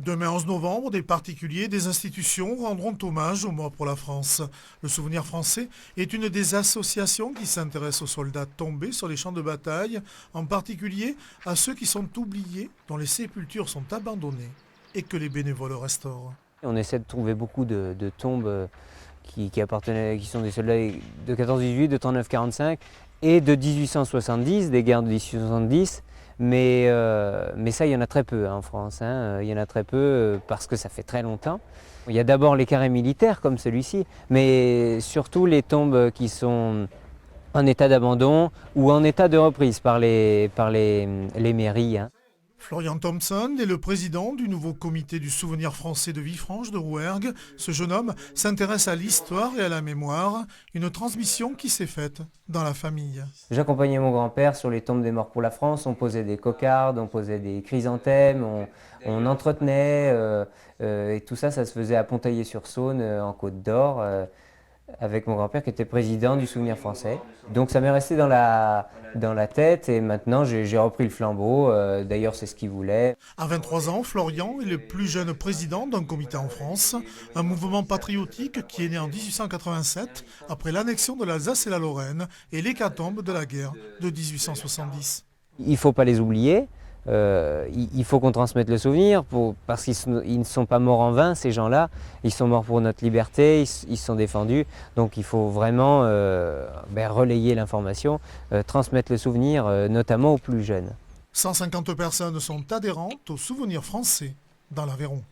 Demain 11 novembre, des particuliers et des institutions rendront hommage aux morts pour la France. Le Souvenir français est une des associations qui s'intéresse aux soldats tombés sur les champs de bataille, en particulier à ceux qui sont oubliés, dont les sépultures sont abandonnées et que les bénévoles restaurent. On essaie de trouver beaucoup de tombes qui sont des soldats de 14-18, de 39-45 et de 1870, des guerres de 1870. Mais ça, il y en a très peu en France. Il y en a très peu parce que ça fait très longtemps. Il y a d'abord les carrés militaires comme celui-ci, mais surtout les tombes qui sont en état d'abandon ou en état de reprise par les mairies. Florian Thompson est le président du nouveau comité du Souvenir français de Villefranche de Rouergue. Ce jeune homme s'intéresse à l'histoire et à la mémoire, une transmission qui s'est faite dans la famille. J'accompagnais mon grand-père sur les tombes des morts pour la France, on posait des cocardes, on posait des chrysanthèmes, on entretenait, et tout ça, ça se faisait à Pontaillé-sur-Saône, en Côte d'Or, avec mon grand-père qui était président du Souvenir français. Donc ça m'est resté dans la tête et maintenant j'ai repris le flambeau, d'ailleurs c'est ce qu'il voulait. À 23 ans, Florian est le plus jeune président d'un comité en France, un mouvement patriotique qui est né en 1887 après l'annexion de l'Alsace et la Lorraine et l'hécatombe de la guerre de 1870. Il ne faut pas les oublier. Il faut qu'on transmette le souvenir parce qu'ils ne sont pas morts en vain, ces gens-là. Ils sont morts pour notre liberté, ils se sont défendus. Donc il faut vraiment relayer l'information, transmettre le souvenir, notamment aux plus jeunes. 150 personnes sont adhérentes au Souvenir français dans l'Aveyron.